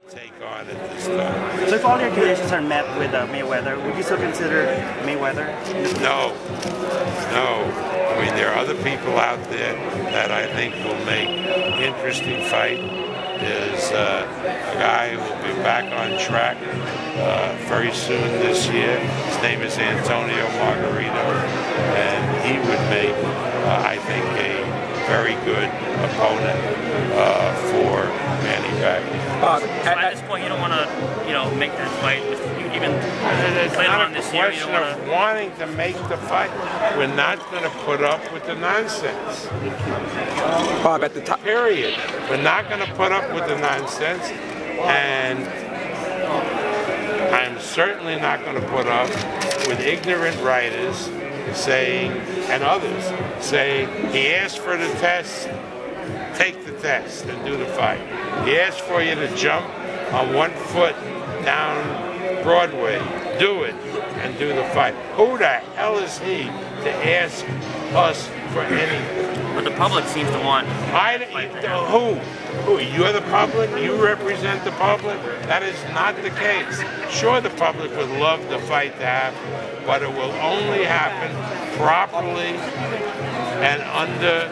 take on at this time. So if all your conditions are met with Mayweather, would you still consider Mayweather? No. I mean, there are other people out there that I think will make interesting fight. There's a guy who will be back on track very soon this year. His name is Antonio Margarito, and he would make, I think, a very good opponent for Manny Pacquiao. Bob, at this point, you don't want to, make that fight. You even it's not a question of wanting to make the fight. We're not going to put up with the nonsense. Bob, at the top. Period. We're not going to put up with the nonsense, and I'm certainly not going to put up with ignorant writers saying, and others saying, he asked for the test, take the test and do the fight. He asked for you to jump on 1 foot down Broadway, do it and do the fight. Who the hell is he to ask us for anything? But the public seems to want. Who? You're the public? You represent the public? That is not the case. Sure, the public would love the fight to happen, but it will only happen properly and under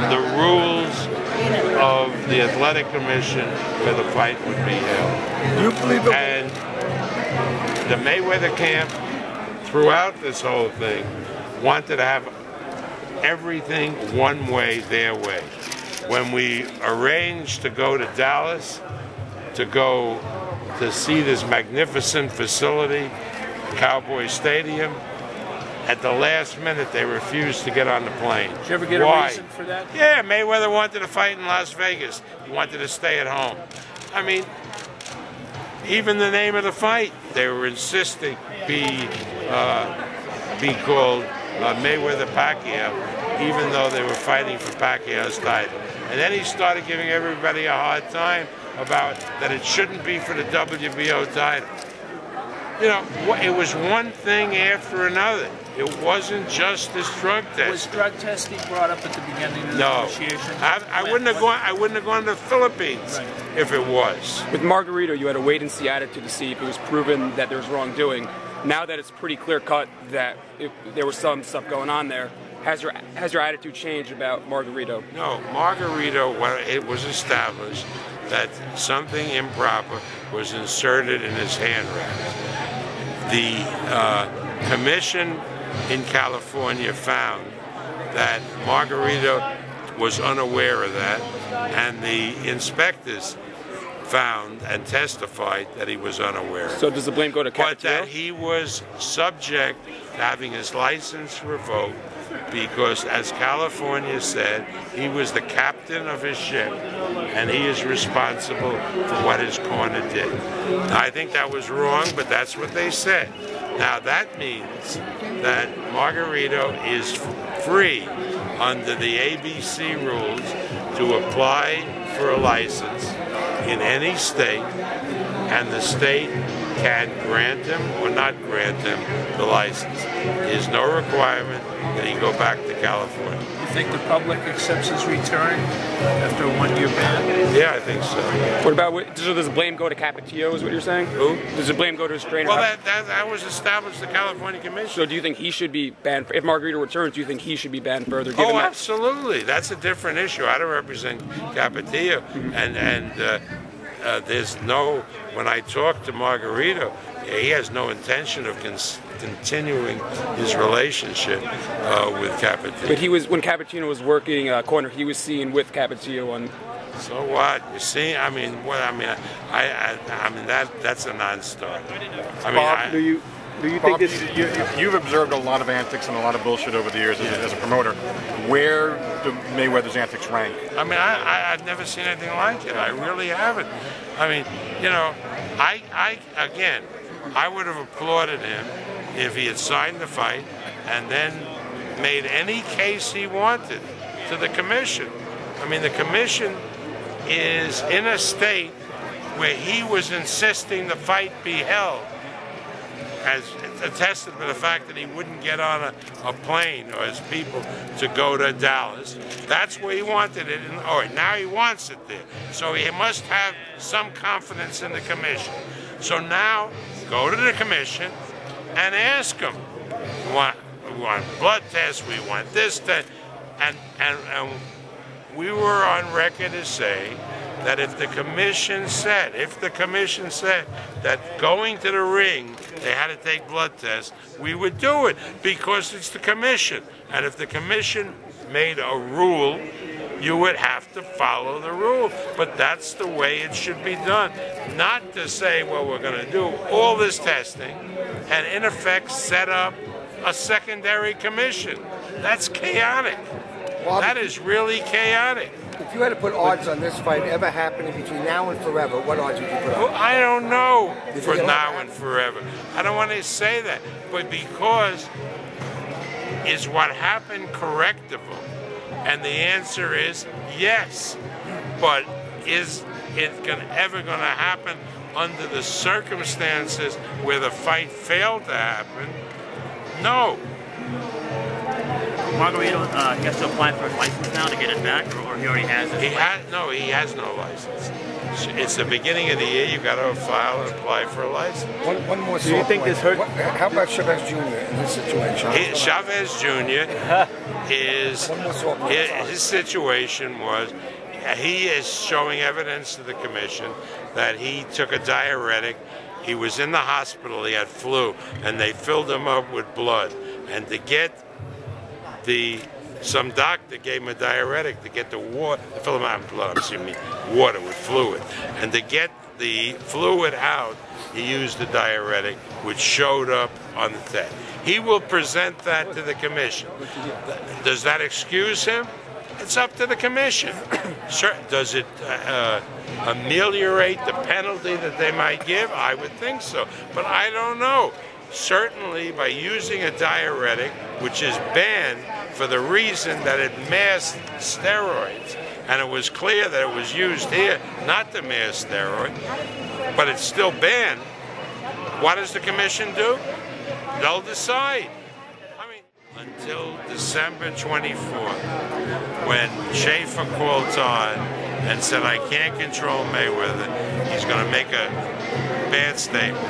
the rules of the Athletic Commission where the fight would be held. You believe it? And the Mayweather camp, throughout this whole thing, wanted to have everything one way, their way. When we arranged to go to Dallas, to see this magnificent facility, Cowboy Stadium, at the last minute they refused to get on the plane. Did you ever get Why? a reason for that? Yeah, Mayweather wanted to fight in Las Vegas. He wanted to stay at home. I mean, even the name of the fight, they were insisting be called Mayweather-Pacquiao, even though they were fighting for Pacquiao's title. And then he started giving everybody a hard time about that it shouldn't be for the WBO title. It was one thing after another. It wasn't just this drug test. Was drug testing brought up at the beginning of the No. negotiation? I wouldn't have gone to the Philippines if it was. With Margarito, you had a wait-and-see attitude to see if it was proven that there was wrongdoing. Now that it's pretty clear-cut that there was some stuff going on there, has your attitude changed about Margarito? No, Margarito, it was established that something improper was inserted in his hand wraps. The commission in California found that Margarito was unaware of that, and the inspectors found and testified that he was unaware. So does the blame go to Pacquiao? But that he was subject to having his license revoked because, as California said, he was the captain of his ship and he is responsible for what his corner did. Now, I think that was wrong, but that's what they said. Now that means that Margarito is free under the ABC rules to apply for a license in any state, and the state can grant him or not grant him the license. There's no requirement that he go back to California. You think the public accepts his return after a 1-year ban? Yeah, I think so. What about, so does the blame go to Pacquiao, is what you're saying? Who? Does the blame go to his trainer? Well, that was established, the California Commission. So do you think he should be banned? If Margarito returns, do you think he should be banned further? Oh, absolutely. That's a different issue. I don't represent Capetillo, and there's no. When I talk to Margarito, he has no intention of continuing his relationship with Capetillo. But he was, when Capetillo was working corner, he was seen with Capetillo on. So what? You see, I mean, that's a non-starter. Bob, do you think this? You've observed a lot of antics and a lot of bullshit over the years as a promoter. Where do Mayweather's antics rank? I mean, I've never seen anything like it. I really haven't. I mean, I would have applauded him if he had signed the fight and then made any case he wanted to the commission. I mean, the commission is in a state where he was insisting the fight be held as attested by the fact that he wouldn't get on a plane or his people to go to Dallas. That's where he wanted it. And, all right, now he wants it there. So he must have some confidence in the commission. So now, go to the commission and ask them. We want blood tests, we want this, that, and we were on record as saying that if the commission said that going to the ring, they had to take blood tests, we would do it because it's the commission. And if the commission made a rule, you would have to follow the rule. But that's the way it should be done. Not to say, well, we're going to do all this testing and in effect set up a secondary commission. That's chaotic. Bob, that is really chaotic. If you had to put odds on this fight ever happening between now and forever, what odds would you put on? Well, I don't know for now and forever. I don't want to say that. But because is what happened correctable? And the answer is yes. But is it ever going to happen under the circumstances where the fight failed to happen? No. Margarito, he has to apply for a license now to get it back, or he already has it? He has no license. It's the beginning of the year. You got to file and apply for a license. One more. Do you think this hurt? How about Chavez Jr. in this situation? Chavez Jr. his situation was he is showing evidence to the commission that he took a diuretic. He was in the hospital. He had flu, and they filled him up with blood. And to get some doctor gave him a diuretic to get the water, fill him out with blood, water with fluid. And to get the fluid out, he used the diuretic, which showed up on the test. He will present that to the commission. Does that excuse him? It's up to the commission. Does it ameliorate the penalty that they might give? I would think so, but I don't know. Certainly by using a diuretic, which is banned for the reason that it masked steroids, and it was clear that it was used here not to mask steroid, but it's still banned. What does the commission do? They'll decide. Until December 24th, when Schaefer called Todd and said, I can't control Mayweather, he's going to make a bad statement.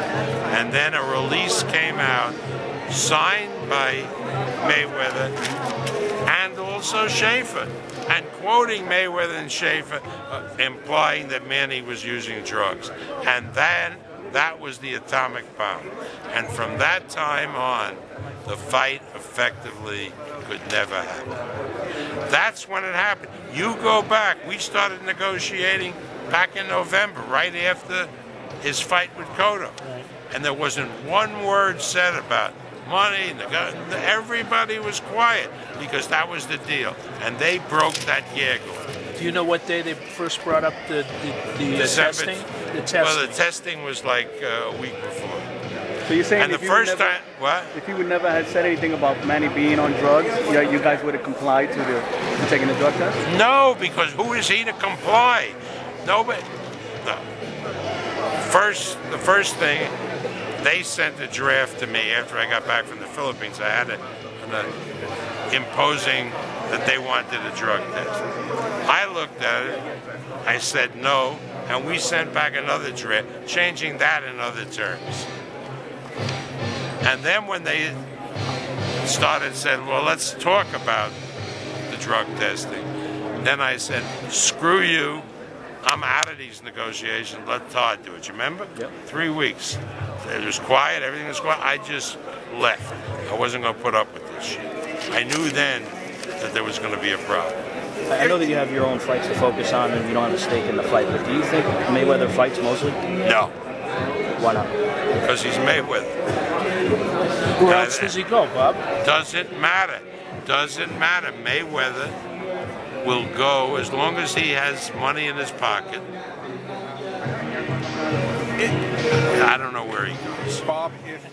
And then a release came out, signed by Mayweather and also Schaefer, and quoting Mayweather and Schaefer, implying that Manny was using drugs. And then that was the atomic bomb. And from that time on, the fight effectively could never happen. That's when it happened. You go back, we started negotiating back in November, right after his fight with Cotto. And there wasn't one word said about money. Everybody was quiet because that was the deal. And they broke that gag order. Do you know what day they first brought up the testing? The testing. Well, the testing was like a week before. So you're saying and the first time, what? If you would never have said anything about Manny being on drugs, you guys would have complied to taking the drug test? No, because who is he to comply? Nobody. No. The first thing, they sent a draft to me after I got back from the Philippines. I had imposing that they wanted a drug test. I looked at it, I said no, and we sent back another draft, changing that in other terms. And then when they started saying, well, let's talk about the drug testing, then I said, screw you, I'm out of these negotiations, let Todd do it. You remember? Yep. 3 weeks. It was quiet, everything was quiet. I just left. I wasn't going to put up with this shit. I knew then that there was going to be a problem. I know that you have your own fights to focus on and you don't have a stake in the fight, but do you think Mayweather fights mostly? No. Why not? Because he's Mayweather. Where else does he go, Bob? Doesn't matter. Doesn't matter. Mayweather will go as long as he has money in his pocket. I don't know where he goes. Bob, if